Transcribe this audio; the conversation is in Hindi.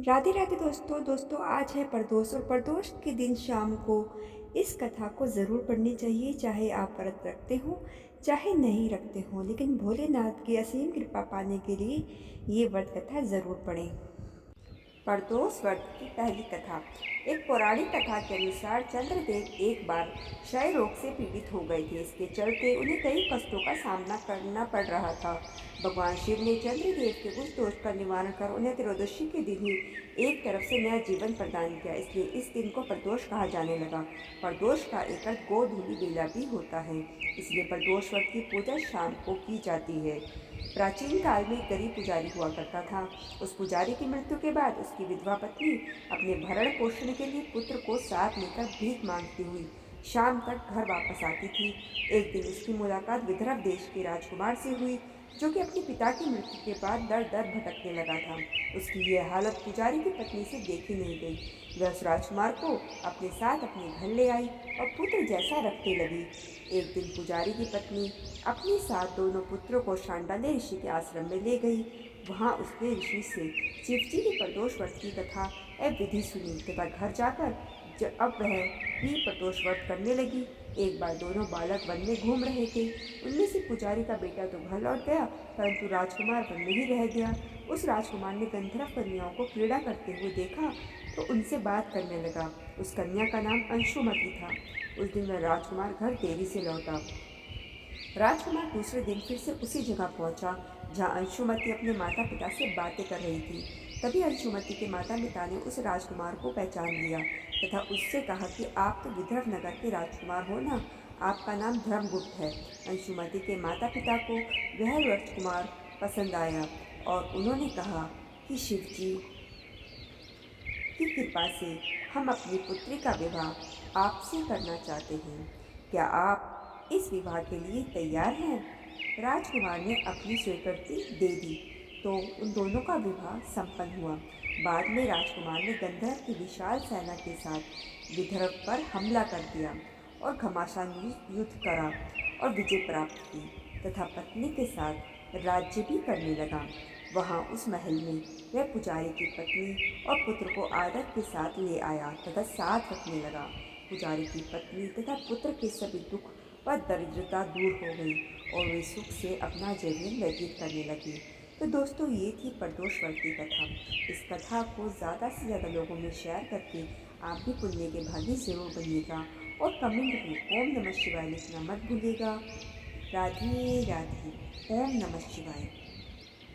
राधे राधे दोस्तों आज है प्रदोष और प्रदोष के दिन शाम को इस कथा को ज़रूर पढ़नी चाहिए। चाहे आप व्रत रखते हो चाहे नहीं रखते हो, लेकिन भोलेनाथ की असीम कृपा पाने के लिए ये व्रत कथा ज़रूर पढ़ें। प्रदोष व्रत की पहली कथा। एक पौराणिक कथा के अनुसार चंद्रदेव एक बार क्षय रोग से पीड़ित हो गए थे। इसके चलते उन्हें कई कष्टों का सामना करना पड़ रहा था। भगवान शिव ने चंद्रदेव के उस दोष का निवारण कर उन्हें त्रयोदशी के दिन ही एक तरफ से नया जीवन प्रदान किया। इसलिए इस दिन को प्रदोष कहा जाने लगा। प्रदोष का एक अर्थ गोधूली बेला भी होता है, इसलिए प्रदोष व्रत की पूजा शाम को की जाती है। प्राचीन काल में एक गरीब पुजारी हुआ करता था। उस पुजारी की मृत्यु के बाद उसकी विधवा पत्नी अपने भरण पोषण के लिए पुत्र को साथ लेकर भीख मांगती हुई शाम तक घर वापस आती थी। एक दिन उसकी मुलाकात विदर्भ देश के राजकुमार से हुई, जो कि अपने पिता की मृत्यु के बाद दर दर भटकने लगा था। उसकी यह हालत पुजारी की पत्नी से देखी नहीं गई। वह उस राजकुमार को अपने साथ अपने घर ले आई और पुत्र जैसा रखने लगी। एक दिन पुजारी की पत्नी अपने साथ दोनों पुत्रों को शांडाल्य ऋषि के आश्रम में ले गई। वहाँ उसने ऋषि से शिवजी की प्रदोष व्रत की कथा एवं विधि सुनी तथा घर जाकर अब वह भी प्रदोष व्रत करने लगी। एक बार दोनों बालक वन में घूम रहे थे। उनमें से पुजारी का बेटा तो घर लौट गया, परंतु राजकुमार वन में ही रह गया। उस राजकुमार ने गंधर्व कन्याओं को क्रीड़ा करते हुए देखा तो उनसे बात करने लगा। उस कन्या का नाम अंशुमति था। उस दिन वह राजकुमार घर देरी से लौटा। राजकुमार दूसरे दिन फिर से उसी जगह पहुंचा जहां अंशुमति अपने माता पिता से बातें कर रही थी। तभी अंशुमति के माता पिता ने उस राजकुमार को पहचान लिया तथा उससे कहा कि आप तो विदर्भ नगर के राजकुमार हो ना, आपका नाम धर्मगुप्त है। अंशुमति के माता पिता को वह राजकुमार पसंद आया और उन्होंने कहा कि शिव जी की कृपा से हम अपनी पुत्री का विवाह आपसे करना चाहते हैं। क्या आप इस विवाह के लिए तैयार हैं? राजकुमार ने अपनी स्वीकृति दे दी तो उन दोनों का विवाह संपन्न हुआ। बाद में राजकुमार ने गंधर्व की विशाल सेना के साथ विदर्भ पर हमला कर दिया और घमासान युद्ध करा और विजय प्राप्त की तथा पत्नी के साथ राज्य भी करने लगा। वहाँ उस महल में वह पुजारी की पत्नी और पुत्र को आदर के साथ ले आया तथा साथ रखने लगा। पुजारी की पत्नी तथा पुत्र के सभी दुख व दरिद्रता दूर हो गई और वे सुख से अपना जीवन व्यतीत करने लगे। तो दोस्तों, ये थी प्रदोष व्रत की कथा। इस कथा को ज़्यादा से ज़्यादा लोगों में शेयर करके आप भी पुण्य के भागी जरूर बनिएगा और कमेंट में ओम नमः शिवाय लिखना मत भूलिएगा। राधे राधे। ओम नमः शिवाय।